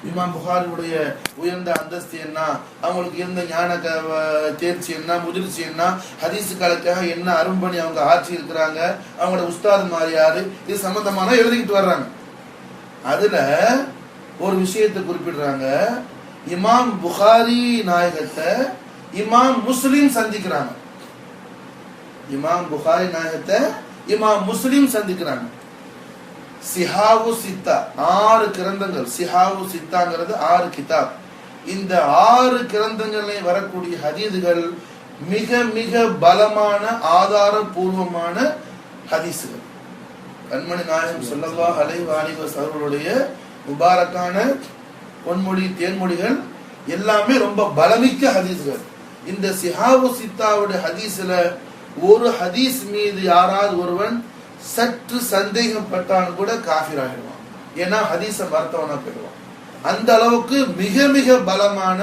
இமாம் புகாரியுடைய உயர்ந்த அந்தஸ்து என்ன, அவங்களுக்கு இருந்த ஞான தேர்ச்சி என்ன, முதிர்ச்சி என்ன, ஹதீஸ் காலத்துக்காக என்ன அரும்பணி அவங்க ஆட்சி இருக்கிறாங்க, அவங்களோட உஸ்தாது மாதிரி யாரு, இது சம்பந்தமான எழுதிக்கிட்டு வர்றாங்க. அதுல ஒரு விஷயத்தை குறிப்பிடுறாங்க. இமாம் புகாரி நாயகத்தை இமாம் முஸ்லிம் சந்திக்கிறாங்க. இமாம் புகாரி நாயகத்தை இமாம் முஸ்லிம் சந்திக்கிறாங்க. சிஹாவு சித்தா 6 கிரந்தங்கள், சிஹாவு சித்தாங்கிறது 6 கிதாப். இந்த 6 கிரந்தங்களில் வரக்கூடிய ஹதீதுகள் மிக மிக பலமான ஆதாரபூர்வமான ஹதீசுகள். கண்மணி நாயகம் ஸல்லல்லாஹு அலைஹி வஸல்லம் அவர்களுடைய முபாரக்கான பொன்மொழி தேன்மொழிகள் எல்லாமே ரொம்ப பலமிக்க ஹதீஸ்கள். இந்த சிஹாவு சித்தாவுடைய ஹதீஸ்ல ஒரு ஹதீஸ் மீது யாராவது ஒருவன் சற்று சந்தேகப்பட்டான் கூட காஃபிர் ஆகிடுவான். ஏன்னா ஹதீஸை மறுத்தவனா போயிடுவான். அந்த அளவுக்கு மிக மிக பலமான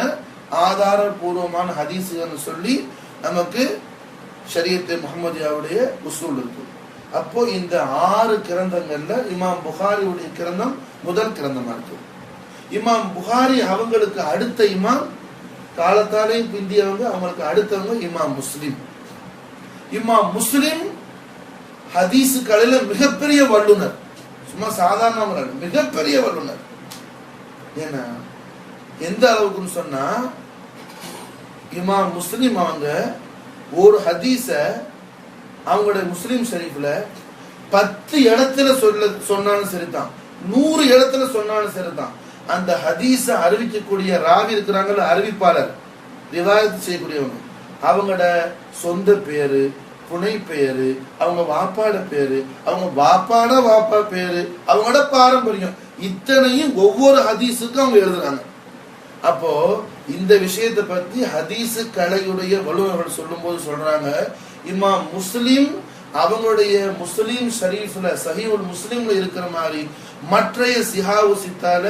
ஆதாரபூர்வமான ஹதீஸ்கள் சொல்லி நமக்கு ஷரியத்தை முஹம்மதியாவுடைய உசூல் இருக்கு. அப்போ இந்த 6 கிரந்தங்கள்ல இமாம் புகாரியுடைய கிரந்தம் முதல் கிரந்தமா இருக்கு. இமாம் புகாரி அவங்களுக்கு அடுத்த இமாம், காலத்தாலே பிந்தியவங்க, அவங்களுக்கு அடுத்தவங்க இமாம் முஸ்லிம். இமாம் முஸ்லிம் ஹதீஸுகளில மிகப்பெரிய வல்லுனர், சும்மா சாதாரண மிகப்பெரிய வல்லுனர். ஏன்னா எந்த அளவுக்குன்னு சொன்னா, இமாம் முஸ்லிம் அவங்க ஒரு ஹதீஸ அவங்களுடைய முஸ்லிம் ஷரீஃப்ல 10 இடத்துல சொன்னாலும் சரிதான், 100 இடத்துல சொன்னாலும் சரிதான், அந்த ஹதீஸ அறிவிக்கக்கூடிய ராவி இருக்கிறாங்கல்ல, அறிவிப்பாளர், ரிவாயத் செய்யக்கூடியவங்க, அவங்களோட சொந்த பேரு, புனை பெயரு, அவங்க வாப்பாட பேரு, அவங்க வாப்பாட வாப்பா பேரு, அவங்களோட பாரம்பரியம், இத்தனையும் ஒவ்வொரு ஹதீஸுக்கும் அவங்க எழுதுறாங்க. அப்போ இந்த விஷயத்தை பத்தி ஹதீஸ் கலையுடைய வல்லுநர்கள் சொல்லும் போது சொல்றாங்க, இமாம் முஸ்லிம் அவங்களுடைய முஸ்லிம் ஷரீஃப்ல சஹீஹுல் முஸ்லிம்ல இருக்கிற மாதிரி மற்றைய சிஹாவு சித்தால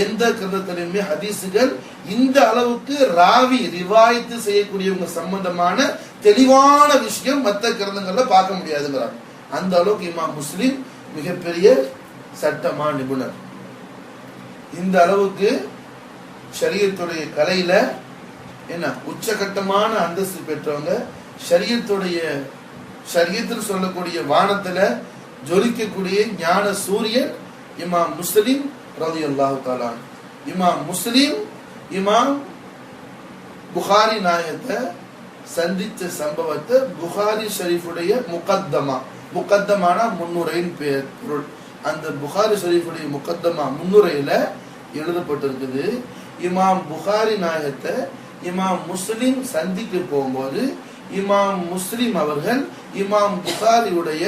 எந்த கிரந்தத்திலுமே ஹதீஸுகள் இந்த அளவுக்கு ராவி ரிவாயத்து செய்யக்கூடியவங்க சம்பந்தமான தெளிவான விஷயம் மற்ற கிரந்தங்கள்ல பார்க்க முடியாதுங்கிறாங்க. அந்த அளவுக்கு இமாம் முஸ்லிம் மிகப்பெரிய சட்டமா நிபுணர். இந்த அளவுக்கு ஷரியத்துடைய கலையில என்ன உச்சகட்டமான அந்தஸ்து பெற்றவங்க. ஷரியத்தில் சொல்லக்கூடிய வானத்துல ஜொலிக்கக்கூடிய ஞான சூரியன் இமாம் முஸ்லிம் ரலியல்லாஹு தஆலா. இமாம் முஸ்லிம் இமாம் புகாரி நாயகத்தை சந்தித்த சம்பவத்தை புகாரி ஷரீஃபுடைய முகத்தமான முன்னுரையின் பொருள். அந்த புகாரி ஷரீஃபுடைய முகத்தமா முன்னுரையில எழுதப்பட்டிருக்குது. இமாம் புகாரி நாயகத்தை இமாம் முஸ்லிம் சந்திக்க போகும்போது இமாம் முஸ்லிம் அவர்கள் இமாம் புகாரியுடைய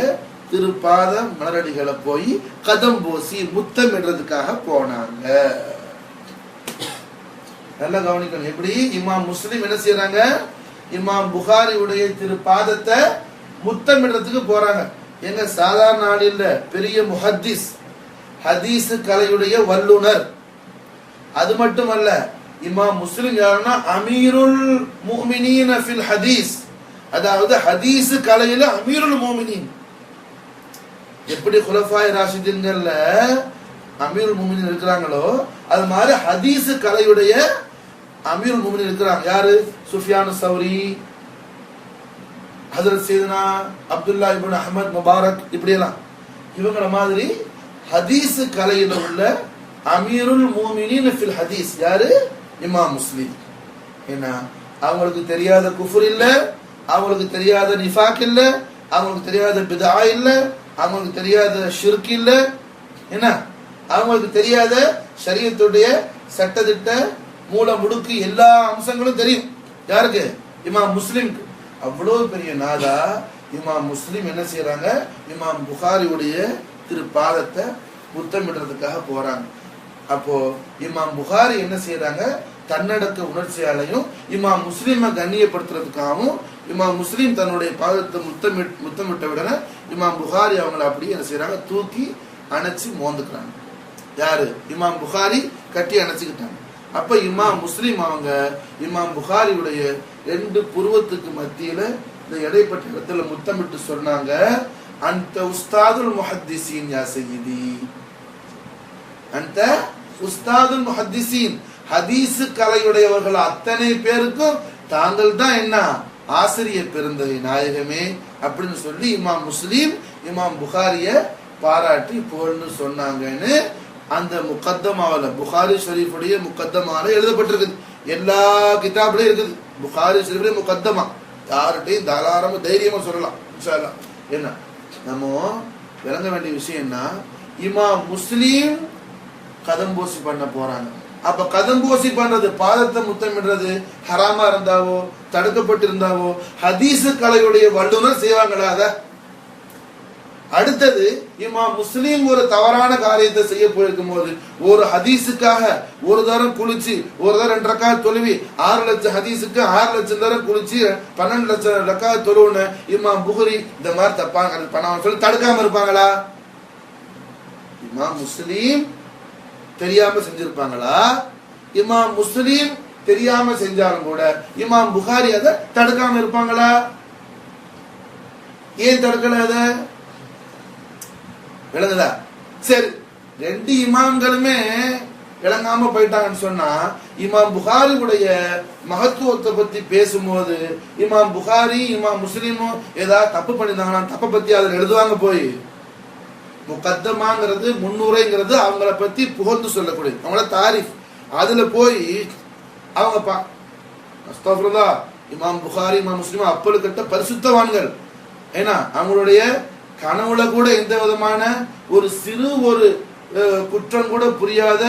திருப்பாத மலரடிகளை போய் கதம் போசி முத்தமிடுறதுக்காக போனாங்க. நல்லா கவனிக்கணும். எப்படி இமாம் முஸ்லிம் என்ன செய்யறாங்க, இமாம் புகாரியுடைய திருப்பாதத்தை முத்தமிடுறதுக்கு போறாங்க. எங்க சாதாரண ஆள் இல்ல, பெரிய முஹத்திஸ், ஹதீஸ் கலையுடைய வல்லுனர். அது மட்டுமல்ல, இமாம் முஸ்லிம் யாருன்னா அமீருல் முஃமினீன ஃபில் ஹதீஸ், அதாவது ஹதீஸ் கலையில அமீருல் முஃமினீன். எப்படி குலஃபாய் ராஷிதீன்கள்ல அமீருல் முஃமினீன் இருக்கிறாங்களோ அது மாதிரி ஹதீஸ் கலையுடைய அமீருல் முஃமினீன் இருக்கிறாங்க. யாரு? சுஃபியான் சௌரி, ஹஜ்ரத் சையதுனா அப்துல்லா இப்னு அஹ்மத் முபாரக், இப்படி எல்லாம் இவங்கள மாதிரி ஹதீஸ் கலையில உள்ள அமீருல் முஃமினீன் ஃபில் ஹதீஸ் யாரு? இமாம் முஸ்லிம். ஏன்னா அவங்களுக்கு தெரியாத குஃப்ர் இல்ல, அவங்களுக்கு தெரியாத நிஃபாக் இல்ல, அவங்களுக்கு தெரியாத பிதா இல்ல, அவங்களுக்கு தெரியாத ஷிர்க் இல்ல, என்ன அவங்களுக்கு தெரியாத ஷரியத்துடைய சட்டத்திட்ட மூல முடுக்கு எல்லா அம்சங்களும் தெரியும். யாருக்கு? இமாம் முஸ்லிம்க்கு. அவ்வளவு பெரிய நாதா இமாம் முஸ்லிம் என்ன செய்யறாங்க, இமாம் புகாரியுடைய திருப்பாதத்தை முத்தமிடுறதுக்காக போறாங்க. அப்போ இமாம் புகாரி என்ன செய்யறாங்க, தன்னடக்க உணர்ச்சியாலையும் இமாம் முஸ்லிமை கண்ணியப்படுத்துறதுக்காகவும் இமாம் முஸ்லிம் தன்னுடைய பாதத்தை முத்தமிட்ட உடனே இமாம் புகாரி அவங்களை அப்படியே என்ன செய்யறாங்க, தூக்கி அணைச்சி மோந்துக்கிறாங்க. யாரு? இமாம் புகாரி கட்டி அணைச்சுக்கிட்டாங்க. அப்ப இமாம் முஸ்லிம் அவங்க இமாம் புகாரியுடைய 2 புருவத்துக்கு மத்தியில இந்த இடைப்பட்ட இடத்துல முத்தமிட்டு சொன்னாங்க, அந்த உஸ்தாதுல் முஹத்திஸீன் யா சய்யிதி, அந்த உஸ்தாதுல் முஹத்திஸீன், ஹதீஸ் கலையுடையவர்கள் அத்தனை பேருக்கும் தாங்கள் தான் என்ன ஆசிரியர் பெருந்தகை நாயகமே அப்படின்னு சொல்லி இமாம் முஸ்லீம் இமாம் புகாரிய பாராட்டி புகழ்ந்து சொன்னாங்கன்னு அந்த முகத்தமாவில், புகாரி ஷரீஃபுடைய முகத்தமாவில் எழுதப்பட்டிருக்குது. எல்லா கிதாப்லயும் இருக்குது புகாரி ஷரீஃபுடைய முகத்தமா. யார்கிட்டையும் தாராளமா தைரியமா சொல்லலாம் இன்ஷா அல்லாஹ். என்ன நம்ம விளங்க வேண்டிய விஷயம் என்ன, இமாம் முஸ்லீம் கதம்போசி பண்ண போறாங்க. அப்ப கதம்போசி பண்றது, பாதத்தை முத்தமிடுறது ஹராமா இருந்தாவோ தடுக்கப்பட்டு இருந்தாவோ ஹதீஸ் கலையுடைய வல்லுநர் செய்வாங்களா? அத அடுத்தது இமாம் முஸ்லீம் ஒரு தவறான காரியத்தை செய்ய போயிருக்கும் போது ஒரு ஹதீஸுக்காக ஒரு தரம் குளிச்சு ஒரு தரம் 2 ரக்காத் தொழுவி 6 லட்சம் ஹதீஸுக்கு 6 லட்சம் தரம் குளிச்சு 12 லட்சம் ரக்காத் தொழுவுன்னு இமாம் புகாரி இந்த மாதிரி தப்பாங்க பண்ண சொல்லி தடுக்காம இருப்பாங்களா? இமாம் முஸ்லீம் தெரியாம செஞ்சிருப்பாங்களா? இமாம் முஸ்லீம் தெரியாம செஞ்சாலும் கூட இமாம் புகாரி அதை தடுக்காம இருப்பாங்களா? ஏன் தடுக்கல? அத விளங்குதா? சரி, 2 இமாம்களுமே விளங்காம போயிட்டாங்கன்னு சொன்னா இமாம் புகாரியுடைய மகத்துவத்தை பத்தி பேசும்போது இமாம் புகாரி இமாம் முஸ்லீமும் ஏதாவது தப்பு பண்ணிருந்தாங்கன்னா தப்பை பத்தி அதில் எழுதுவாங்க. போய் முகத்தமாங்கிறது முன்னுரைங்கிறது அவங்கள பத்தி புகழ்ந்து சொல்லக்கூடியது, அவங்கள தாரிஃப். அதுல போய் அவங்க அஸ்தக்ஃபிருல்லாஹ், இமாம் புகாரி இமாம் முஸ்லிம் அப்பலுக்கிட்ட பரிசுத்தவான்கள். ஏன்னா அவங்களுடைய கனவுல கூட எந்த விதமான ஒரு சிறு ஒரு குற்றம் கூட புரியாத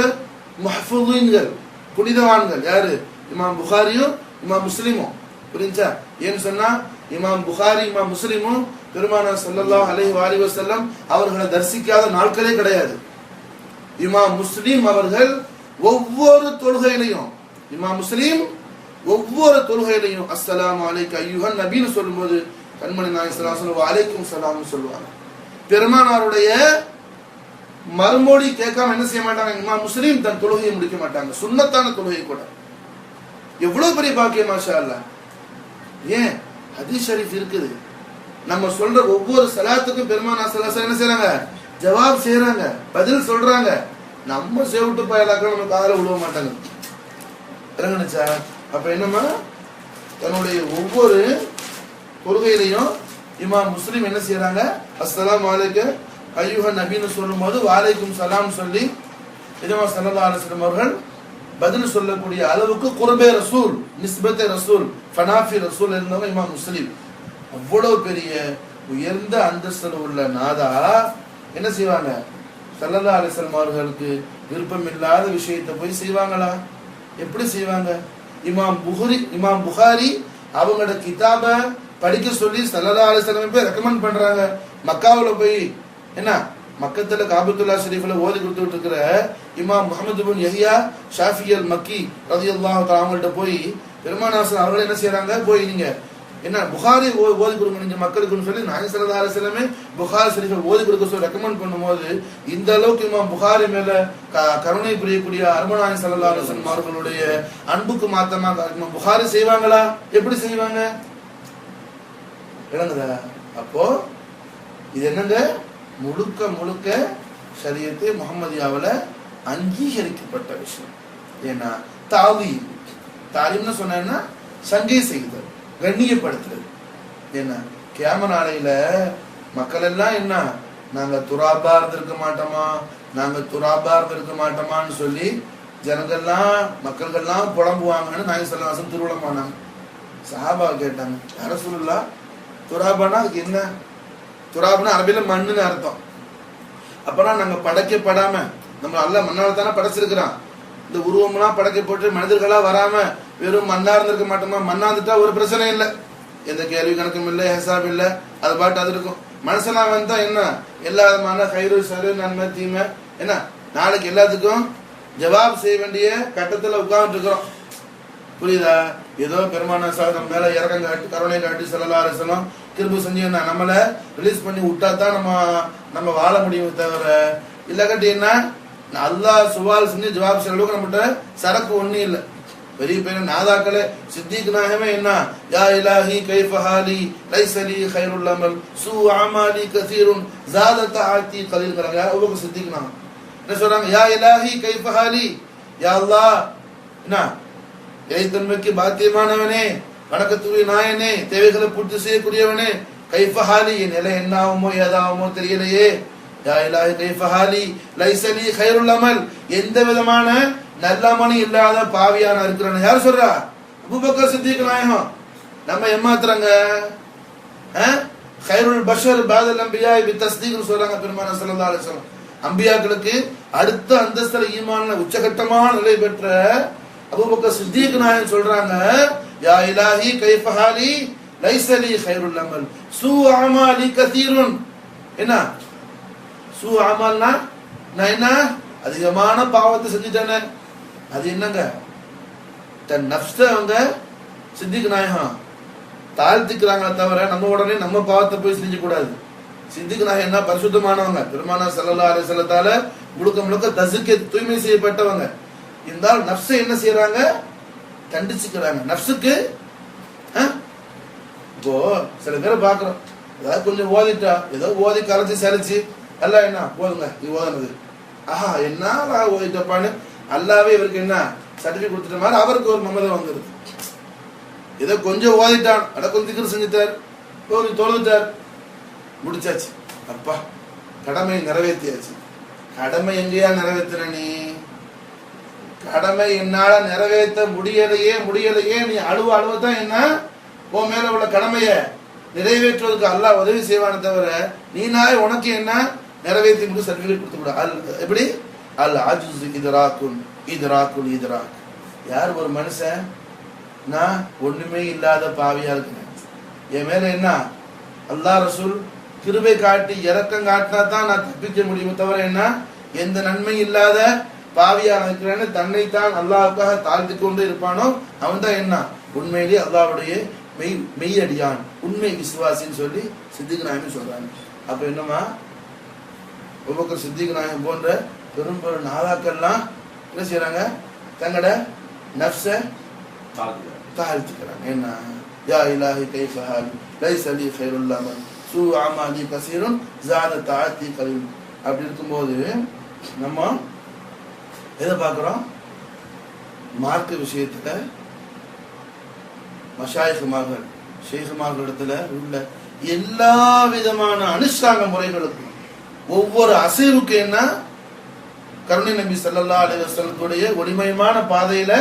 மஹ்ஃபூதீன்கள், புனிதவான்கள். யாரு? இமாம் புகாரியும் இமாம் முஸ்லிமும். புரிஞ்சா? ஏன்னு சொன்னா இமாம் புகாரி இமாம் முஸ்லிமும் பெருமானார் ஸல்லல்லாஹு அலைஹி வஸல்லம் அவர்களை தரிசிக்காத நாட்களே கிடையாது. இமாம் முஸ்லிம் அவர்கள் ஒவ்வொரு தொழுகையிலையும், இமாம் முஸ்லிம் ஒவ்வொரு தொழுகையிலையும் அஸ்ஸலாமு அலைக்க அய்யுஹன் நபின்னு சொல்லும்போது கண்மணி நாயகம் ஸல்லல்லாஹு அலைஹி வஸல்லம் வலைக்கும் ஸலாம்னு சொல்லுவாங்க. பெருமானாருடைய மறுமொழி கேட்காம என்ன செய்ய மாட்டாங்க இமாம் முஸ்லிம் தன் தொழுகையை முடிக்க மாட்டாங்க, சுன்னத்தான தொழுகை கூட. எவ்வளவு பெரிய பாக்கியம் மாஷா அல்லாஹ். ஏன்? ஹதீஸ் ஷரீஃப் இருக்குது. நம்ம சொல்ற ஒவ்வொரு சலாத்துக்கும் பெருமானார் ஸல்லல்லாஹு அலைஹி வஸல்லம் என்ன செய்றாங்க? ஜவாப் செய்றாங்க, பதில் சொல்றாங்க. நம்ம சேவிட்டு பயலாக்க நம்ம காதல விழுவ மாட்டாங்க. இறங்குனுச்சா? அப்ப என்னமா தன்னுடைய ஒவ்வொரு தொழுகையிலையும் இமாம் முஸ்லிம் என்ன செய்யறாங்க? அஸ்ஸலாமு அலைக்க அய்யுஹன் நபின்னு சொல்லும் போது வலைக்கும் சலாம் சொல்லி இதமா ஸல்லல்லாஹு அலைஹி வஸல்லம் அவர்கள் பதில் சொல்லக்கூடிய அளவுக்கு குர்பே ரசூல், நிஸ்பத்தே ரசூல், ஃபனாஃபி ரசூல் இருந்தவங்க இமாம் முஸ்லிம். அவ்வளவு பெரிய உயர்ந்த அந்தஸ்து உள்ள நாதா என்ன செய்வாங்க? ஸல்லல்லாஹு அலைஹி வஸல்லம் அவர்களுக்கு விருப்பம் இல்லாத விஷயத்தை போய் செய்வாங்களா? எப்படி செய்வாங்க? இமாம் புகாரி அவங்களோட கிதாப படிக்க சொல்லி ஸல்லல்லாஹு அலைஹி வஸல்லம் போய் ரெக்கமெண்ட் பண்றாங்க. மக்காவுல போய் என்ன மக்கத்துல காபத்துல்லா ஷரீஃப்ல ஓதி கொடுத்துட்டு இருக்கிற இமாம் முஹம்மது பின் யஹ்யா ஷாஃபி அல் மக்கி ரலியல்லாஹு தஆலா அவங்கள்ட்ட போய் பெருமானார் அவர்கள் என்ன செய்யறாங்க? போய் நீங்க என்ன புகாரி ஓதி கொடுங்க நீங்க மக்களுக்குன்னு சொல்லி நாயகம் ஸல்லல்லாஹு அலைஹி வஸல்லம் புகாரி ஷரீஃபை ஓதி கொடுக்க சொல்லி ரெக்கமெண்ட் பண்ணும்போது இந்த அளவுக்கு இமாம் புகாரி மேல கருணை புரியக்கூடிய அருமநாயகம் ஸல்லல்லாஹு அலைஹி வஸல்லம் அவர்களுடைய அன்புக்கு மாத்தமா இமாம் புகாரி செய்வாங்களா? எப்படி செய்வாங்க? விளங்குதா? அப்போ இது என்னங்க? முழுக்க முழுக்க ஷரியத்து முஹம்மதியாவுல அங்கீகரிக்கப்பட்ட விஷயம். ஏன்னா தாலீம், தாலீம்னு சொன்னா சங்கை செய்தல், கண்ணியப்படுத்துறது. என்ன கியாம நாளையில மக்கள் எல்லாம் என்ன நாங்க துராபா இருந்திருக்க மாட்டோமா, நாங்க துராபா இருந்திருக்க மாட்டோமான்னு சொல்லி ஜனங்கள்லாம் மக்கள்கள்லாம் புலம்புவாங்கன்னு நாயகம் ஸல்லல்லாஹு அலைஹி வஸல்லம் திருவிழம் பண்ணாங்க. சஹாபா கேட்டாங்க, யா ரசூலுல்லாஹ் துராபானா அதுக்கு என்ன? துராபுனா அரபில மண்ணுன்னு அர்த்தம். அப்பனா நாங்க படைக்கப்படாம, நம்ம அல்லாஹ் மண்ணால தானே படைச்சிருக்கிறான், இந்த உருவம்லாம் படைக்கப்பட்டு மனிதர்களா வராம வெறும் மண்ணா இருந்திருக்க மாட்டோமா? மண்ணா இருந்துட்டா ஒரு பிரச்சனை இல்லை, எந்த கேள்வி கணக்கும் இல்லை, ஹெசாப் இல்லை, அது பாட்டு அது இருக்கும். மனுஷனா வந்தா என்ன எல்லா விதமான கயிறு சரு நன்மை தீமை என்ன நாளைக்கு எல்லாத்துக்கும் ஜவாப் செய்ய வேண்டிய கட்டத்துல உட்கார்ந்து இருக்கிறோம். புரியுதா? ஏதோ பெருமானார் ஸல்லல்லாஹு மேல இறக்கம் காட்டி கருணை காட்டி ஸல்லல்லாஹு அலைஹி வஸல்லம் கிருபை செஞ்சு நம்மளை ரிலீஸ் பண்ணி விட்டா தான் நம்ம வாழ முடியும். தவிர இல்லக்கட்டி என்ன அல்லாஹ் சுவால் செஞ்சு ஜவாப் செய்ய அளவுக்கு நம்மகிட்ட சரக்கு ஒன்றும் இல்லை. பெரிய பெரிய நாதாக்களே சித்திக் நாயகமே என்ன யா இலாஹி கைஃப ஹாலி லைஸ லீ கைருல் அமல் சூ அமாலி கஸீருன் ஸாதத ஆதி கலீல்ங்கறாங்க. அபூபக்கர் சித்திக் நாயகம் என்ன சொல்றாங்க? யா இலாஹி கைஃப ஹாலி, யா அல்லாஹ், என்ன இறைத்தன்மைக்கு பாத்தியமானவனே, வணக்கத்துக்குரிய நாயனே, தேவைகளை பூர்த்தி செய்யக்கூடியவனே, கைஃப ஹாலி, என் நிலை என்ன ஆகுமோ ஏதாகுமோ தெரியலையே. யா இலாஹி கைஃப ஹாலி லைஸலி கைருல் அமல், எந்த விதமான நல்ல அமலும் இல்லாத பாவியான இருக்கிறான். யார் சொல்றா? அபூபக்கர் சித்திக் நாயகம். நம்ம ஏமாத்துறாங்க. கைருல் பஷர் பாதல் அம்பியா பி தஸ்தீக் சொல்றாங்க பெருமானார் ஸல்லல்லாஹு அலைஹி வஸல்லம். அம்பியாக்களுக்கு அடுத்த அந்தஸ்துல ஈமான்ல உச்சகட்டமான நிலை பெற்ற அபூபக்கர் சித்திக் நாயகம் சொல்றாங்க, யா இலாஹி கைஃப ஹாலி லைஸலி கைருல் அமல் சூ அமாலி கதீருன். என்ன சூ அமல்னா? நான் என்ன அதிகமான பாவத்தை செஞ்சுட்டேனே. அது என்னங்க? தன் நஃப்ஸ அவங்க சித்திக் நாயகம் தாழ்த்திக்கிறாங்களே தவிர நம்ம உடனே நம்ம பாவத்தை போய் செஞ்ச கூடாது. சித்திக் நாயகம் என்ன பரிசுத்தமானவங்க, பெருமானார் ஸல்லல்லாஹு அலைஹி வஸல்லத்தால முழுக்க முழுக்க தஸ்கியா தூய்மை செய்யப்பட்டவங்க. இருந்தால் நஃப்ஸை என்ன செய்யறாங்க? தண்டிச்சுக்கிறாங்க. நஃப்ஸுக்கு இப்போ சில பேரை பாக்குறோம், ஏதாவது கொஞ்சம் ஓதிட்டா, ஏதோ ஓதி கரைச்சி சரிச்சு அல்ல என்ன போதுங்க இது ஓதுனது, ஆஹா என்ன ஓதிட்டப்பான்னு அல்லாவே இவருக்கு என்ன சர்டிபிகேட் கொடுத்துட்ட மாதிரி அவருக்கு ஒரு மமதை வந்துருது. ஏதோ கொஞ்சம் ஓதிட்டான், அட கொஞ்சம் திக்ர் செஞ்சுட்டார், தொழுதுட்டார், முடிச்சாச்சு, அப்பா கடமை நிறைவேற்றியாச்சு. கடமை எங்கேயா நிறைவேற்றுற நீ? கடமை என்னால நிறைவேற்ற முடியலையே நீ அழுவதான் என்ன உன் மேல உள்ள கடமைய நிறைவேற்றுவதற்கு அல்லாஹ் உதவி செய்வானே தவிர நீ நாய் உனக்கு என்ன நிறைவேற்றி முடிச்சு சர்டிபிகேட் கொடுத்து கூட எப்படி? அல் அஜுஸ் இதராக்குல். யார் ஒரு மனுஷன் நான் ஒண்ணுமே இல்லாத பாவியா இருக்கிறேன், என் மேல என்ன அல்லாஹ் ரசூல் கிருபை காட்டி இரக்கம் காட்டினா தான் நான் தப்பிக்க முடியுமே தவிர என்ன எந்த நன்மை இல்லாத பாவியா இருக்கிறேன்னு தன்னைத்தான் அல்லாஹ்வுக்காக தாழ்த்தி கொண்டு இருப்பானோ அவன் தான் என்ன உண்மையிலேயே அல்லாஹ்வுடைய மெய்யடியான், உண்மை விசுவாசின்னு சொல்லி சித்திக் நாயகம் சொல்றாங்க. அப்ப என்னமா அபூபக்கர் சித்திக் நாயகம் போன்ற பெரும் பெரும் நாதாக்கள்லாம் என்ன செய்யறாங்க? தங்களோட நஃப்ஸ தாழ்த்திக்கிறாங்க. என்ன? யா இலாஹி கைஃப ஹாலி லைஸலி கைருல் அமல் சூ அமாலி கஸீருன் ஸாத தஆத்தி கலீல். அப்படி இருக்கும்போது நம்ம எதை பார்க்கிறோம்? மார்க்க விஷயத்துல மஷாயிஹ்மார்கள் ஷேഖ்மார்களிடத்துல உள்ள எல்லா விதமான அனுஷ்டான முறைகளுக்கும் ஒவ்வொரு அசைவுக்கு என்ன கருணை நபி ஸல்லல்லாஹு அலைஹி வஸல்லத்துடைய ஒளிமயமான பாதையில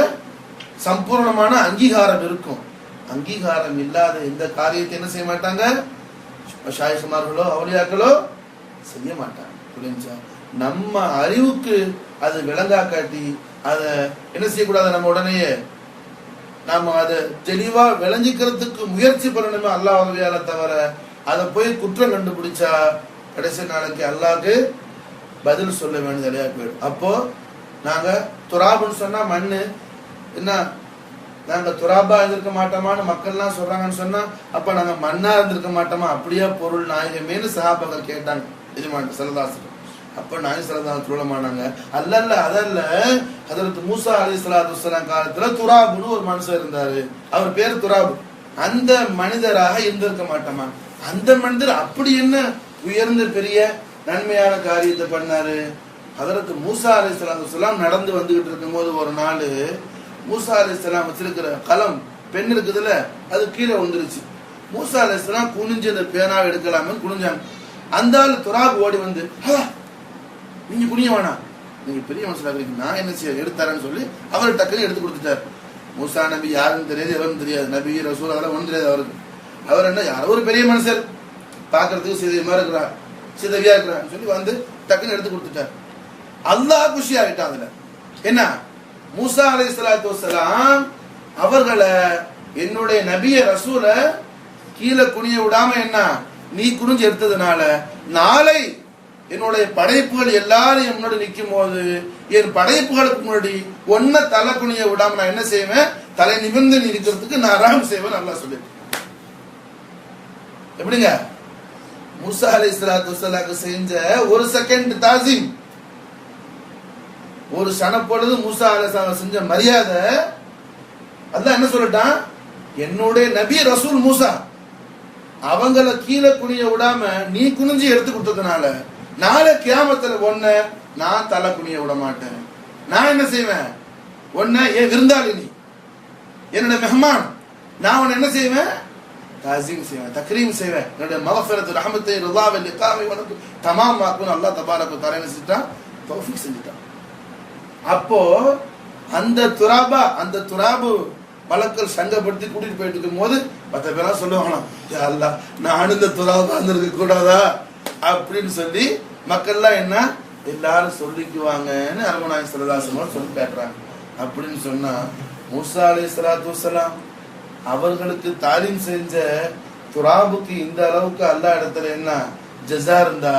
சம்பூர்ணமான அங்கீகாரம் இருக்கும். அங்கீகாரம் இல்லாத எந்த காரியத்தை என்ன செய்ய மாட்டாங்க? மஷாயிஹ்மார்களோ அவுலியாக்களோ செய்ய மாட்டாங்க. புரிஞ்சா? நம்ம அறிவுக்கு அது விளங்கா காட்டி அதை என்ன செய்யக்கூடாது? நம்ம உடனேயே நாம அதை தெளிவா விளங்கிக்கிறதுக்கு முயற்சி பண்ணணுமே அல்லாஹ் உதவியால தவிர அதை போய் குற்றம் கண்டுபிடிச்சா கடைசி நாளைக்கு அல்லாஹ்க்கு பதில் சொல்ல வேண்டியது இல்லையா போயிடும். அப்போ நாங்க துராபுன்னு சொன்னா மண்ணு என்ன, நாங்க துராபா இருந்திருக்க மாட்டோமான்னு மக்கள்லாம் சொல்றாங்கன்னு சொன்னா அப்ப நாங்க மண்ணா இருந்திருக்க மாட்டோமா? அப்படியே பொருள் நாயகமேனு சஹாபாக்கள் கேட்டாங்க எஜமான் ஸல்லல்லாஹு அலைஹி. அப்ப நாயகம் ஸல்லல்லாஹு அலைஹி சொல்லமானாங்க, அல்லல்ல அதல்ல ஹஜ்ரத் மூசா அலைஹிஸ்ஸலாத்து வஸ்ஸலாம் காலத்துல துராபுன்னு ஒரு மனுஷன் இருந்தாரு, அவர் பேர் துராபு. அந்த மனிதராக இருந்திருக்க மாட்டோமா? அந்த மனிதர் அப்படி என்ன உயர்ந்த பெரிய நன்மையான காரியத்தை பண்ணாரு? ஹஜ்ரத் மூசா அலைஹிஸ்ஸலாத்து வஸ்ஸலாம் நடந்து வந்துகிட்டு இருக்கும் போது ஒரு நாள் மூசா அலைஹிஸ்ஸலாம் வச்சிருக்கிற கலம் பெண் இருக்குதுல்ல, அது கீழே வந்துருச்சு. மூசா அலைஹிஸ்ஸலாம் குனிஞ்சு அந்த பேனாவை எடுக்கலாம்னு குனிஞ்சாங்க. அந்த ஆள் துராபு ஓடி வந்து, நீங்க குனிய வேணாம், நீங்க பெரிய மனுஷனா இருக்கீங்க, நான் என்ன செய்ய எடுத்தாரன்னு சொல்லி அவர் டக்குன்னு எடுத்து கொடுத்துட்டார். மூசா நபி யாருன்னு தெரியாது, எவரும் தெரியாது, நபி ரசூல் அதெல்லாம் ஒன்றும் தெரியாது அவருக்கு. அவர் என்ன யாரோ ஒரு பெரிய மனுஷர் பாக்குறதுக்கு சிதவியமா இருக்கிறார், சிதவியா இருக்கிறான்னு சொல்லி வந்து டக்குன்னு எடுத்து கொடுத்துட்டார். அல்லாஹ் குஷி ஆகிட்டான். அதுல என்ன மூசா அலைஹிஸ்ஸலாத்து வஸ்ஸலாம் அவர்களை என்னுடைய நபிய ரசூல கீழே குனிய விடாம என்ன நீ குனிஞ்சு எடுத்ததுனால நாளை என்னுடைய படைப்புகள் எல்லாரும் முன்னாடி நிற்கும் போது என் படைப்புகளுக்கு முன்னாடி ஒன்ன தலை குனிய விடாம நான் என்ன செய்வேன்? தலை நிமிர்ந்து இருக்கிறதுக்கு நான் ஆராம் செய்வேன். நல்லா சொல்லி எப்படிங்க மூசா அலைஹிஸ்ஸலாத்து வஸ்ஸலாமுக்கு செஞ்ச ஒரு செகண்ட் தாசீம், ஒரு சனப்பொழுது மூசா அலைஹிஸ்ஸலாம் செஞ்ச மரியாதை அல்லாஹ் என்ன சொல்லிட்டான்? என்னுடைய நபி ரசூல் மூசா அவங்கள கீழே குனிய விடாம நீ குனிஞ்சு எடுத்து கொடுத்ததுனால நாளை கியாமத்துல ஒன்ன நான் தலை குனிய விட மாட்டேன். நான் என்ன செய்வேன்? ஒன்ன ஏன் விருந்தாளி, நீ என்னோட மெஹமான், நான் உன்னை என்ன செய்வேன்? தாசீம் செய்வேன், தக்ரீம் செய்வேன். என்னுடைய மகஃபிரத் ரஹமத்தை ரிதாவை லிகாவை உனக்கு தமாம் ஆக்குன்னு அல்லாஹ் தபாரக வ தஆலா செஞ்சிட்டான், தௌஃபீக் செஞ்சிட்டான். அப்போ அந்த துராபு மலக்கள் சங்கப்படுத்தி கூட்டிட்டு போயிட்டு இருக்கும் போது 10 பேரா சொல்லுவாங்களாம், யா அல்லாஹ் நான் இந்த துராபா இருந்திருக்க கூடாதா அப்படின்னு சொல்லி மக்கள்லாம் என்ன எல்லாரும் சொல்லிக்குவாங்கன்னு அருமநாயகம் ஸல்லல்லாஹு அலைஹி வஸல்லம் சொல்லி காட்டுறாங்க. அப்படின்னு சொன்னா மூசா அலைஹிஸ்ஸலாத்து வஸ்ஸலாம் அவர்களுக்கு தாலீம் செஞ்ச துராபுக்கு இந்த அளவுக்கு அல்லாஹ் இடத்துல என்ன ஜஸா இருந்தா,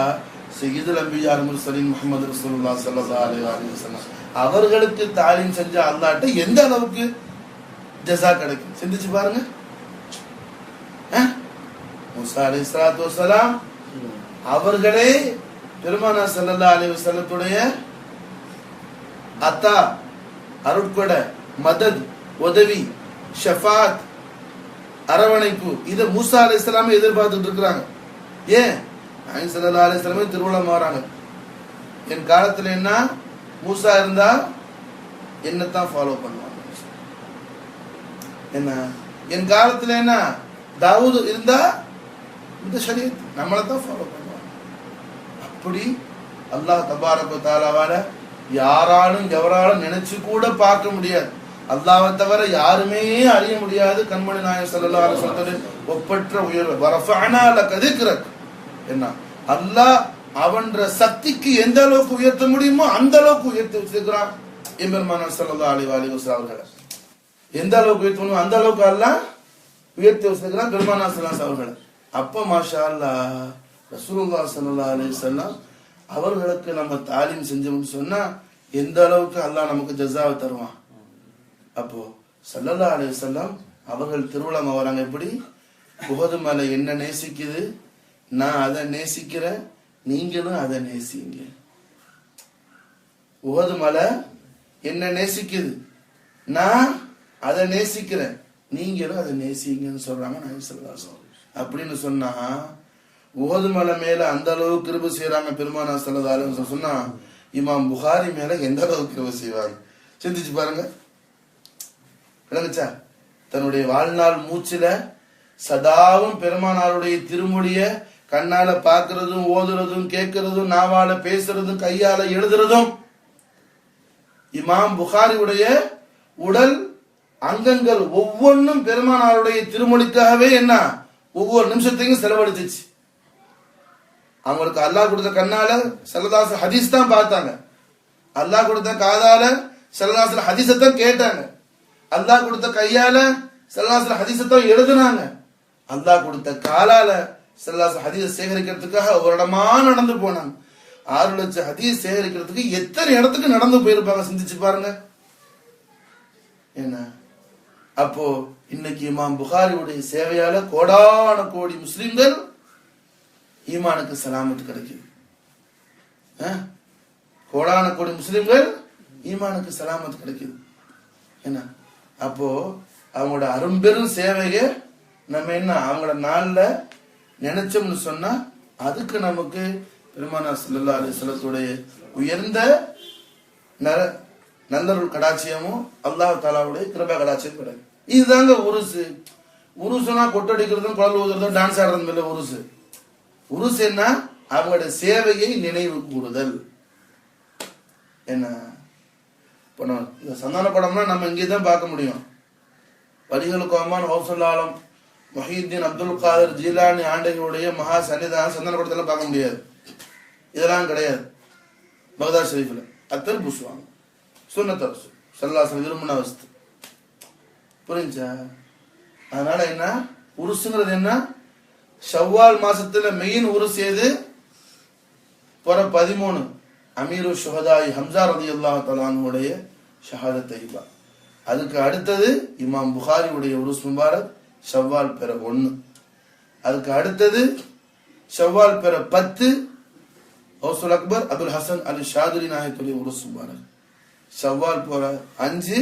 சய்யிதுல் அன்பியா வல் முர்சலீன் முஹம்மது ரசூலுல்லாஹ் ஸல்லல்லாஹு அலைஹி வஸல்லம் அவர்களுக்கு தாலீம் செஞ்ச அல்லாஹ்ட்ட எந்த அளவுக்கு ஜஸா கிடைக்கும் சிந்திச்சு பாருங்க. மூசா அலைஹிஸ்ஸலாத்து வஸ்ஸலாம் அவர்களே பெருமானார் ஸல்லல்லாஹு அலைஹி வஸல்லத்துடைய அத்தா, அருட்கொடை, மதத், உதவி, ஷஃபாத், அரவணைப்பு, இதை மூசா அலைஹிஸ்ஸலாம் எதிர்பார்த்துட்டு இருக்கிறாங்க. ஏன்? நாயகம் ஸல்லல்லாஹு அலைஹி வஸல்லம் திருவிழா மாறாங்க. என் காலத்துல என்ன மூசா இருந்தா என்னத்தான் ஃபாலோ பண்ணுவாங்க. என்ன என் காலத்துல என்ன தாவூது இருந்தா இந்த ஷரியத் நம்மளை தான் ஃபாலோ பண்ணுவாங்க. அப்படி அல்லாஹ் தபாரக வ தஆலாவால யாராலும் எவராலும் நினைச்சு கூட பார்க்க முடியாது, அல்லாஹ்வை தவிர யாருமே அறிய முடியாது. கண்மணி நாயகம் ஸல்லல்லாஹு அலைஹி வஸல்லம் ஒப்பற்ற உயர்வு வரஃபஅனா லக திக்ரக். என்ன அல்லாஹ் அவன்ற சக்திக்கு எந்த அளவுக்கு உயர்த்த முடியுமோ அந்த அளவுக்கு உயர்த்தி வச்சிருக்கிறான் எம்பெருமானார் ஸல்லல்லாஹு அலைஹி வஸல்லம் அவர்களை. எந்த அளவுக்கு உயர்த்த முடியுமோ அந்த அளவுக்கு அல்லாஹ் உயர்த்தி வச்சிருக்கிறான் பெருமானார் ஸல்லல்லாஹு அலைஹி அவர்களை. அப்ப மாஷா அல்லாஹ் ரசூலுல்லாஹ் ஸல்லல்லாஹு அலைஹி வஸல்லம் அவர்களுக்கு நம்ம தாலீம் செஞ்சோம்னு சொன்னா எந்த அளவுக்கு அல்லாஹ் நமக்கு ஜஸாவை தருவான். அப்போ ஸல்லல்லாஹு அலைஹி வஸல்லம் அவர்கள் திருவிழா வராங்க. எப்படி? உஹது மலை என்ன நேசிக்குது, நான் அதை நேசிக்கிறேன், நீங்களும் அதை நேசிங்க. உஹது மலை என்ன நேசிக்குது, நான் அதை நேசிக்கிறேன், நீங்களும் அதை நேசிங்கன்னு சொல்றாங்க நாயகம் ஸல்லல்லாஹு அலைஹி வஸல்லம். அப்படின்னு சொன்னா உஹது மலை மேல அந்த அளவுக்கு கிருபை செய்யறாங்க பெருமானார் ஸல்லல்லாஹு அலைஹி வஸல்லம் சொன்னா இமாம் புகாரி மேல எந்த அளவுக்கு கிருபை செய்வாங்க சிந்திச்சு பாருங்க. விளங்குச்சா? தன்னுடைய வாழ்நாள் மூச்சுல சதாவும் பெருமானாருடைய திருமொழிய கண்ணால பாக்குறதும், ஓதுறதும், கேட்கறதும், நாவால பேசுறதும், கையால எழுதுறதும், இமாம் புகாரியுடைய உடல் அங்கங்கள் ஒவ்வொன்றும் பெருமானாருடைய திருமொழிக்காகவே என்ன ஒவ்வொரு நிமிஷத்தையும் செலவழிச்சிச்சு. அவங்களுக்கு அல்லாஹ் கொடுத்த கண்ணால ஸல்லல்லாஹு ஹதீஸ் தான் பார்த்தாங்க, அல்லாஹ் கொடுத்த காதால ஸல்லல்லாஹு ஹதீஸை தான் கேட்டாங்க, அல்லாஹ் கொடுத்த கையால ஸல்லல்லாஹு ஹதீஸை தான் எழுதுனாங்க, அல்லாஹ் கொடுத்த காலால ஸல்லல்லாஹு ஹதீஸ் சேகரிக்கிறதுக்காக ஒரு இடமா நடந்து போனாங்க. 6 லட்சம் ஹதீஸ் சேகரிக்கிறதுக்கு எத்தனை இடத்துக்கு நடந்து போயிருப்பாங்க சிந்திச்சு பாருங்க. என்ன அப்போ இன்னைக்கு இமாம் புகாரியுடைய சேவையால கோடான கோடி முஸ்லிம்கள் ஈமானுக்கு சலாமத்து கிடைக்குது. கோடான கோடி முஸ்லிம்கள் ஈமானுக்கு சலாமத்து கிடைக்குது. என்ன அப்போ அவங்களோட அரும்பெரும் சேவையை நம்ம என்ன அவங்களோட நாள்ல நினைச்சோம்னு சொன்னா அதுக்கு நமக்கு பெருமானார் ஸல்லல்லாஹு அலைஹி வஸல்லத்துடைய உயர்ந்த நல்லருள் கடாட்சியமும் அல்லாஹ் தஆலாவுடைய கிருபா கடாட்சியம் கிடைக்கும். இதுதாங்க உருசு. உருசுனா கொட்டடிக்கிறதும், குழல் ஊதுறதும், டான்ஸ் ஆடுறதும் இல்லை உருசு. உருசு என்ன? அவங்களுடைய சேவையை நினைவு கூறுதல். என்ன இப்போ இந்த சந்தான படம்னா நம்ம இங்கேதான் பார்க்க முடியும். வலிகளுக்கு அம்மான் ஹவுசுல் ஆலம் முஹியுத்தீன் அப்துல் காதர் ஜீலானி ஆண்டைகளுடைய மகா சன்னிதான சந்தன படத்தெல்லாம் பார்க்க முடியாது. இதெல்லாம் கிடையாது. பகதாத் ஷரீஃபில் அத்தர் பூசுவாங்க. சுன்னத்தர் ஸல்லல்லாஹு விரும்பின வஸ்து. புரிஞ்சா? அதனால என்ன உருசுங்கிறது என்ன? ஷவ்வால் மாசத்துல மெயின் உருஸ் ஏது? புற 13 அமீரு ஷுஹதாய் ஹம்சா ரலியல்லாஹு தஆலா அன்ஹுடைய ஷஹாதத் தைபா. அதுக்கு அடுத்தது இமாம் புகாரியுடைய உருஸ் முபாரக் ஷவ்வால் பெற 1. அதுக்கு அடுத்தது ஷவ்வால் பெற 10 ஹவுசுல் அக்பர் அபுல் ஹசன் அலி ஷாதுரி நாயத்துடைய உருஸ் முபாரக். ஷவ்வால் பெற 5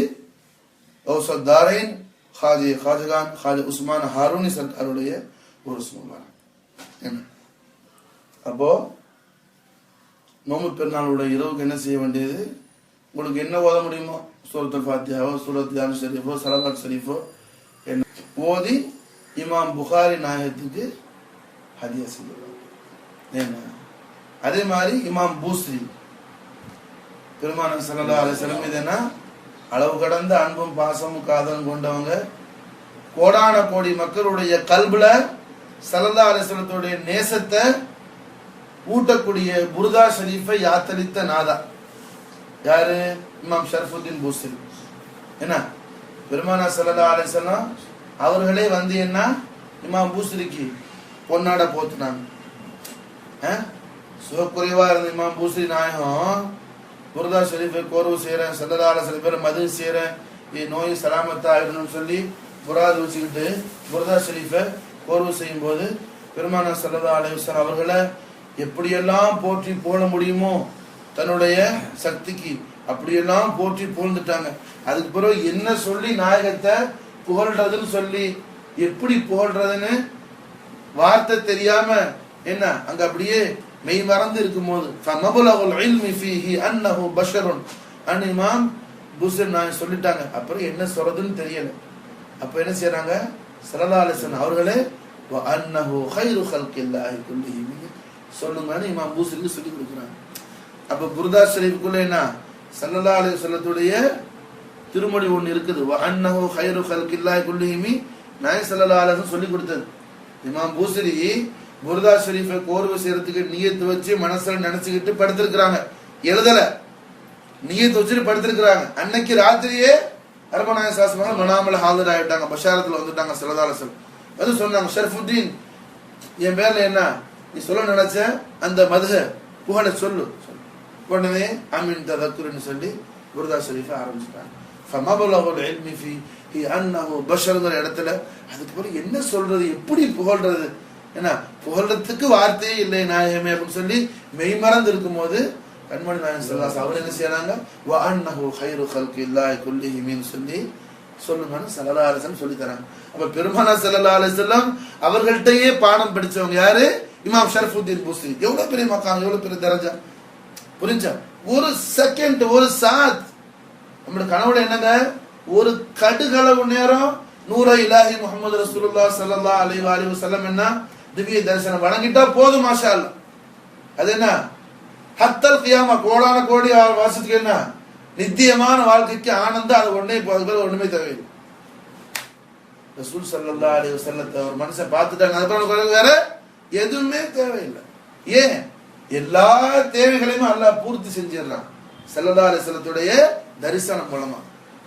ஹவுசுல் தாரைன் खाजगान खाज उस्मान हारूनी सरकारुடைய ஒரு சுமாரா. அப்போ நோம்பு பெருநாளுடைய இரவுக்கு என்ன செய்ய வேண்டியது? உங்களுக்கு என்ன ஓத முடியுமோ, சூரத்துல் ஃபாத்திஹாவோ, சூரத் யான் ஷரீஃபோ, சலவாத் ஷரீஃபோ என்ன ஓதி இமாம் புகாரி நாயகத்துக்கு ஹதியா செய்யலாம். என்ன அதே மாதிரி இமாம் பூஸ்ரி பெருமானார் ஸல்லல்லாஹு அலைஹி வஸல்லம் மீதுனா அளவு கடந்த அன்பும் பாசமும் காதலும் கொண்டவங்க, கோடான கோடி மக்களுடைய கல்புல ஸல்லல்லாஹு அலைஹி வஸல்லத்துடைய நேசத்தை ஊட்டக்கூடிய புர்தா ஷரீஃபை யாத்தளித்த நாதா யாரு? இமாம் ஷரஃபுத்தீன் பூஸ்ரி. என்ன பெருமானார் ஸல்லல்லாஹு அலைஹி வஸல்லம் அவர்களே வந்து என்ன இமாம் பூஸ்ரிக்கு பொன்னாட போத்துனாங்க. சுகக்குறைவா இருந்த இமாம் பூஸ்ரி நாயகம் புர்தா ஷரீஃபை கோர்வு செய்யறேன், ஸல்லல்லாஹு அலைஹி வஸல்லம் பேர் மது செய்யறேன், நோய் சலாமத்தா ஆயிடணும்னு சொல்லி புராது வச்சுக்கிட்டு புர்தா ஷரீஃபை கோர்வு செய்யும் போது பெருமானார் ஸல்லல்லாஹு அலைஹி வஸல்லம் அவர்களை எப்படியெல்லாம் போற்றி போட முடியுமோ தன்னுடைய சக்திக்கு அப்படியெல்லாம் போற்றி புகழ்ந்துட்டாங்க. அதுக்கு பிறகு என்ன சொல்லி நாயகத்தை புகழ்றதுன்னு சொல்லி எப்படி புகழ்றதுன்னு வார்த்தை தெரியாம என்ன அங்க அப்படியே மெய் மறந்து இருக்கும் போது இமாம் பூஸ்ரி நாயகம் சொல்லிட்டாங்க. அப்புறம் என்ன சொல்றதுன்னு தெரியல. அப்ப என்ன செய்யறாங்க? ஸல்லல்லாஹு அலைஹி வஸல்லம் அவர்களே வஅன்னஹு கைரு ஹல்கில்லாஹி குல்லிஹிம் சொல்லுங்கன்னு இமாம் பூஸ்ரிக்கு சொல்லி கொடுக்குறாங்க. அப்ப புர்தா ஷரீஃபுக்குள்ள என்ன ஸல்லல்லாஹு அலைஹி வஸல்லத்துடைய திருமொழி ஒன்று இருக்குது. வஅன்னஹு கைரு ஹல்கில்லாஹி குல்லிஹிம் நாயகம் ஸல்லல்லாஹு அலைஹி வஸல்லம் சொல்லி கொடுத்தது. இமாம் பூஸ்ரி புர்தா ஷரீஃபை கோர்வு செய்யறதுக்கு நியத்து வச்சு மனசுல நினைச்சுக்கிட்டு படுத்திருக்கிறாங்க. எழுதல, நியத்து வச்சுட்டு படுத்திருக்கிறாங்க. அன்னைக்கு ராத்திரியே அரபநாயக சாஸ்திரமாக மனாமல ஹாஜர் ஆகிட்டாங்க, பஷாரத்துல வந்துட்டாங்க. ஸல்லல்லாஹு அலைஹி வஸல்லம் அது சொன்னாங்க, ஷரஃபுத்தீன் என் பேர்ல என்ன நீ சொல்ல நினைச்ச அந்த மதுக புகழ சொல்லு. உடனே அமீன் ததக்குர்னு சொல்லி புர்தா ஷரீஃபை ஆரம்பிச்சுட்டாங்க. ஃபமபலகுல் இல்மி ஃபீ அன்னஹு பஷர்ங்கிற இடத்துல அதுக்கு பிறகு என்ன சொல்றது, எப்படி புகழ்றது, என்ன புகழ்றதுக்கு வார்த்தையே இல்லை நாயகமே அப்படின்னு சொல்லி மெய்மறந்து இருக்கும் போது கண்மணி நாயகம் ஸல்லல்லாஹு அலைஹி வஸல்லம் அவர் என்ன செய்யறாங்க? வஅன்னஹு கைரு ஹல்கில்லாஹி குல்லிஹிம் சொல்லி சொல்லுங்கன்னு ஸல்லல்லாஹு அலைஹி வஸல்லம் சொல்லி தராங்க. அப்ப பெருமானார் ஸல்லல்லாஹு அலைஹி வஸல்லம் அவர்கள்ட்டயே பாடம் படிச்சவங்க யாரு? இமாம் ஷரஃபுத்தீன் பூஸ்ரி. எவ்வளவு பெரிய மக்காம், எவ்வளவு பெரிய தரஜா, புரிஞ்சா? ஒரு செகண்ட், ஒரு சாத் நம்மளோட கனவுல என்னங்க, ஒரு கடுகளவு நேரம் நூற இலாஹி முஹம்மது ரசூலுல்லாஹ் ஸல்லல்லாஹு அலைஹி வஸல்லம் என்ன திவ்ய தரிசனம் வணங்கிட்டா போதும், மாஷா அல்லாஹ். அது என்ன ஹத்தல் கியாமா கோடான கோடி வாசத்துக்கு என்ன நித்தியமான வாழ்க்கைக்கு ஆனந்தம். அது ஒன்னே போதும், ஒண்ணுமே தேவையில்லை. ரசூல் ஸல்லல்லாஹு அலைஹி வஸல்லம் ஒரு மனுஷன் பார்த்துட்டாங்க, அதுக்கப்புறம் வேற எதுவுமே தேவையில்லை. ஏன்? எல்லா தேவைகளையும் அல்லாஹ் பூர்த்தி செஞ்சிடறான் ஸல்லல்லாஹு அலைஹி வஸல்லத்துடைய தரிசனம் மூலமா.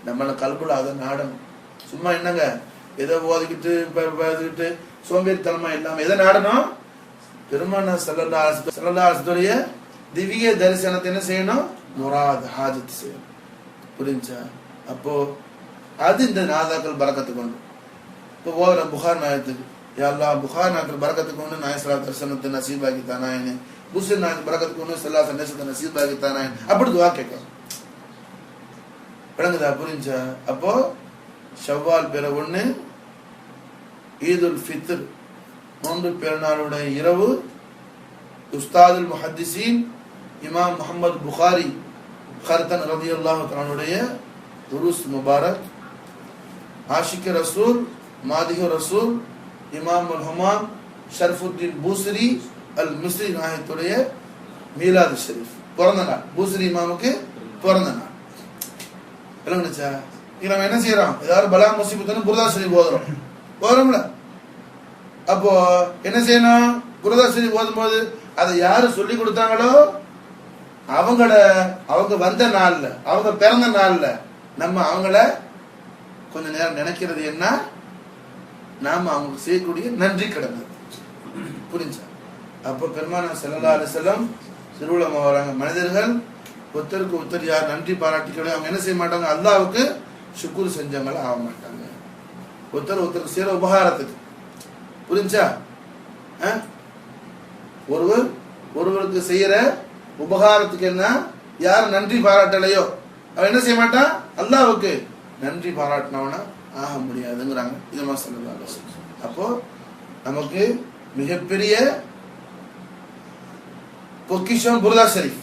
நம்மள கல்புல அதை நாடணும். சும்மா என்னங்க எதை ஓதிக்கிட்டு சோம்பேறித்தனமா இல்லாம எதை நாடணும்? பெருமானார் ஸல்லல்லாஹு அலைஹி வஸல்லத்துடைய திவ்ய தரிசனத்தை என்ன செய்யணும்? முராத் ஹாஜத் செய்யணும். புரிஞ்சா? அப்போ அது இந்த நாதாக்கள் பரக்கத்து கொண்டு இப்போ ஓதுற புகார் நாயகத்துக்கு யா அல்லாஹ் புகார் நாயகத்துக்கு பரக்கத்து கொண்டு நாயகம் தரிசனத்தை நசீபாக்கி தானாயின்னு, பூஸ்ரி நாயகம் பரக்கத்து கொண்டு ஸல்லல்லாஹு அலைஹி வஸல்லம் நசீபாக்கி தானாயின்னு அப்படி துவா கேட்கணும். விளங்குதா? புரிஞ்சா? அப்போ ஷவ்வால் பிற 1 ஈதுல் ஃபித்ர் நோன்பு பெருநாளுடைய இரவு உஸ்தாதுல் முஹத்திஸீன் இமாம் முஹம்மது புகாரி கர்தன் ரலியல்லாஹு தஆலாவுடைய துருஸ் முபாரக், ஆஷிக் ரசூல் மாதிஹு ரசூல் இமாம் அல் ஹமாம் ஷரஃபுத்தீன் பூஸ்ரி அல் மிஸ்ரி நாயகத்துடைய மீலாது ஷரீஃப் பிறந்த நாள். பூஸ்ரி இமாமுக்கு பிறந்த நாள். விளங்குச்சா? இங்க நம்ம என்ன செய்யறோம்? ஏதாவது பலா முசீபத்துன்னு புர்தா ஷரீஃப் ஓதுறோம்ல. அப்போ என்ன செய்யணும்? புர்தா ஷரீஃப் ஓதும் போது அதை யாரு சொல்லி கொடுத்தாங்களோ அவங்க வந்த நாள்ல, அவங்க பிறந்த நாள்ல நம்ம அவங்கள கொஞ்ச நேரம் நினைக்கிறது என்ன, நாம அவங்களுக்கு செய்யக்கூடிய நன்றி கடமை. புரிஞ்சா? அப்போ பெருமானார் ஸல்லல்லாஹு அலைஹி வஸல்லம் திருவிழமா வராங்க. மனிதர்கள் ஒருத்தருக்கு ஒருத்தர் யார் நன்றி பாராட்டிக்கணும் அவங்க என்ன செய்ய மாட்டாங்க? அல்லாஹ்வுக்கு ஷுக்ர் செஞ்சவங்கள ஆக மாட்டாங்க. ஒருத்தருக்கு செய்யற உபகாரத்துக்கு. புரிஞ்சா? ஒருவருக்கு செய்யற உபகாரத்துக்கு என்ன யார் நன்றி பாராட்டலையோ அவன் என்ன செய்ய மாட்டான்? அல்லாஹ்வுக்கு நன்றி பாராட்டினவனா ஆக முடியாதுங்கிறாங்க இதமா ஸல்லல்லாஹு அலைஹி வஸல்லம். அப்போ நமக்கு மிகப்பெரிய பொக்கிஷம் புர்தா ஷரீஃப்.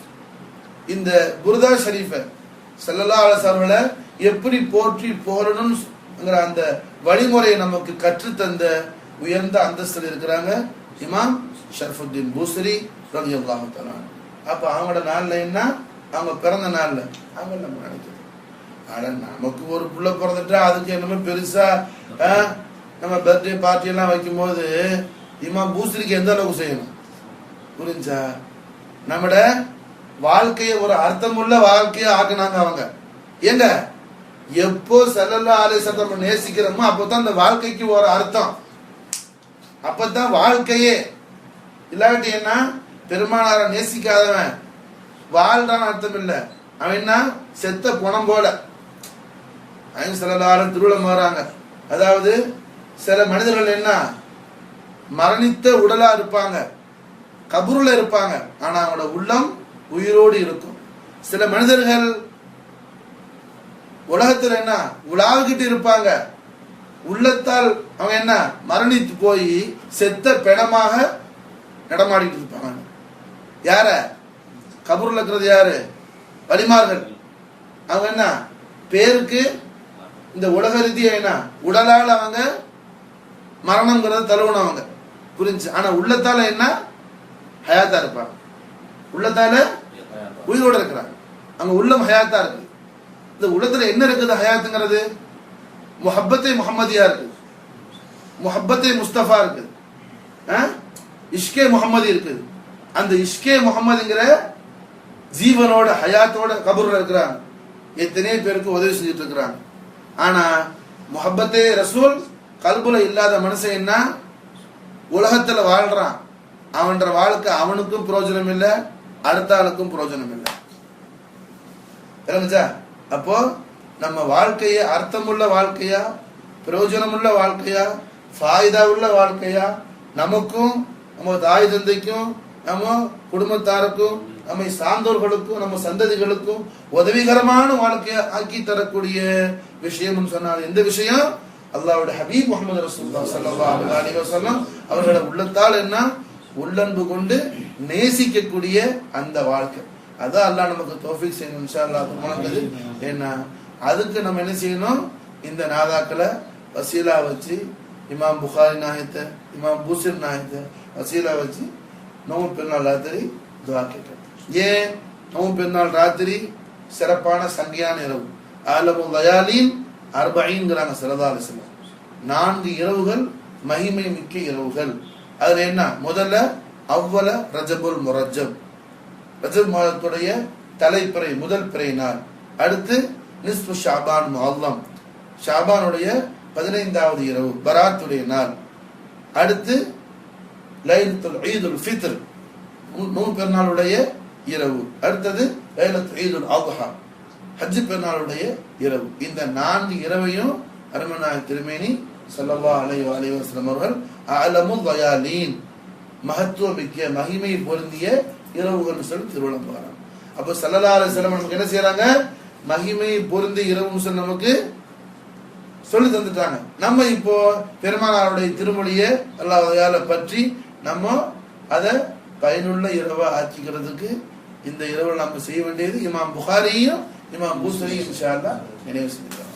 இந்த புர்தா ஷரீஃபை ஸல்லல்லாஹு அலைஹி வஸல்லம் எப்படி போற்றி புகழணும்ங்கிற அந்த வழிமுறையை நமக்கு கற்றுத்தந்த உயர்ந்த அந்தஸ்தில் இருக்கிறாங்க இமாம் ஷரஃபுத்தீன் பூசரி ரலியல்லாஹு தஆலா. அப்ப அவங்களோட நாள்ல என்ன, அவங்க பிறந்த நாள்ல அவங்க நம்ம நினைக்கிறோம். ஆனா நமக்கு ஒரு புள்ள பிறந்துட்டா அதுக்கு என்னமோ பெருசா நம்ம பர்த்டே பார்ட்டி எல்லாம் வைக்கும் போது இமாம் பூசரிக்கு எந்த அளவுக்கு செய்யணும் புரிஞ்சா? நம்மட வாழ்க்கையை ஒரு அர்த்தமுள்ள வாழ்க்கையை ஆக்குனாங்க அவங்க. ஏங்க எப்போ ஸல்லல்லாஹு அலைஹி வஸல்லம் நேசிக்கிறோமோ அப்போதான் அந்த வாழ்க்கைக்கு ஒரு அர்த்தம், அப்பதான் வாழ்க்கையே. இல்லாட்டி என்ன, பெருமானாரை நேசிக்காதவன் வாழ்றான் அர்த்தம் இல்ல, அவன் என்ன செத்த பணம் போல. ஸல்லல்லாஹு அலைஹி திருவிழம் வராங்க. அதாவது சில மனிதர்கள் என்ன மரணித்த உடலா இருப்பாங்க, கபூர்ல இருப்பாங்க, ஆனா அவங்களோட உள்ளம் உயிரோடு இருக்கும். சில மனிதர்கள் உலகத்துல என்ன உலாவிக்கிட்டு இருப்பாங்க, உள்ளத்தால் அவங்க என்ன மரணித்து போய் செத்த பிணமாக நடமாடிட்டு இருப்பாங்க. யார கபூர்ல இருக்கிறது யாரு? வலிமார்கள். அவங்க என்ன பேருக்கு இந்த உலக ரீதியா என்ன உடலால் அவங்க மரணம்ங்கிறத தழுவுனவங்க புரிஞ்சு, ஆனா உள்ளத்தால என்ன ஹயாத்தா இருப்பாங்க, உள்ளத்தால உயிரோட இருக்கிறாங்க, அங்க உள்ளம் ஹயாத்தா இருக்கு. இந்த உள்ளத்துல என்ன இருக்குது ஹயாத்துங்கிறது? முஹப்பத்தே முஹம்மதியா இருக்குது, முஹப்பத்தே முஸ்தபா இருக்குது, இஷ்கே முஹம்மதி இருக்குது. அந்த இஷ்கே முஹம்மதுங்கிற ஜீவனோட ஹயாத்தோட கபூர்ல இருக்கிறாங்க. எத்தனை பேருக்கு உதவி செஞ்சுட்டு இருக்கிறாங்க. ஆனா முஹப்பத்தே ரசூல் கல்புல இல்லாத மனுஷன் என்ன உலகத்துல வாழ்றான், அவன்ற வாழ்க்கை அவனுக்கும் பிரயோஜனம் இல்லை, அடுத்த ஆளுக்கும் பிரயோஜனம் இல்லை. அப்போ நம்ம வாழ்க்கைய அர்த்தமுள்ள வாழ்க்கையா, பிரயோஜனமுள்ள வாழ்க்கையா, ஃபாயிதா உள்ள வாழ்க்கையா, நமக்கும் நம்ம தாய் தந்தைக்கும் நம்ம குடும்பத்தாருக்கும் நம்மை சார்ந்தோர்களுக்கும் நம்ம சந்ததிகளுக்கும் உதவிகரமான வாழ்க்கையை ஆக்கி தரக்கூடிய விஷயம் சொன்னால் எந்த விஷயம்? அல்லாஹ்வுடைய ஹபீப் முஹம்மது ரசூலுல்லாஹ் ஸல்லல்லாஹு அலைஹி வஸல்லம் அவர்களோட உள்ளத்தால் என்ன உள்ளன்பு கொண்டு நேசிக்கக்கூடிய அந்த வாழ்க்கை. அதான் அல்லாஹ் நமக்கு தௌஃபீக் செய்யணும் இன்ஷா அல்லாஹ். ஏன்னா அதுக்கு நம்ம என்ன செய்யணும்? இந்த நாதாக்களை வசீலா வச்சு இமாம் புகாரி நாயத்தை, இமாம் பூசிர் நாயத்தை வசீலா வச்சு நோம்பு பெருநாள் ராத்திரி துவா கேட்கணும். ஏன் நோம்பு பெருநாள் ராத்திரி சிறப்பான சங்கையான இரவு, ஆலமுல் லயாலீன் அர்பஈன்ங்கறாங்க ஸல்லல்லாஹு அலைஹி வஸல்லம். 4 இரவுகள் மகிமை மிக்க இரவுகள். அதுல என்ன? முதல்ல அவ்வல ரஜபுல் முரஜ்ஜப், ரஜப் மாதத்துடைய தலைப்பிறை முதல் பிறை நாள். அடுத்து நிஸ்ஃபு ஷாபான் முஅல்லம், ஷாபானுடைய 15வது இரவு பராத்துடைய நாள். அடுத்து லைலத்துல் ஈதுல் ஃபித்ர், நோன்பு பெருநாளுடைய இரவு. அடுத்தது லைலத்துல் ஈதுல் அத்ஹா, ஹஜ் பெருநாளுடைய இரவு. இந்த 4 இரவையும் அருமனாய் திருமேனி ஸல்லல்லாஹு அலைஹி வஸல்லம் அவர்கள் அலமுல் லயாலீன் மகத்துவமிக்க மகிமை பொருந்திய இரவுகள் சொல்லி திருவிழம்புகிறாங்க. அப்ப ஸல்லல்லாஹு அலைஹி வஸல்லம் நமக்கு என்ன செய்யறாங்க? மகிமை பொருந்திய இரவுன்னு சொல்லி நமக்கு சொல்லி தந்துட்டாங்க. நம்ம இப்போ பெருமானாருடைய திருமொழியை அல்லாஹ்வால பற்றி நம்ம அதை பயனுள்ள இரவா ஆக்கிக்கிறதுக்கு இந்த இரவு நம்ம செய்ய வேண்டியது இமாம் புகாரியும் இமாம் பூசரியும் இன்ஷா அல்லாஹ் நினைவு செஞ்சுக்கிறோம்.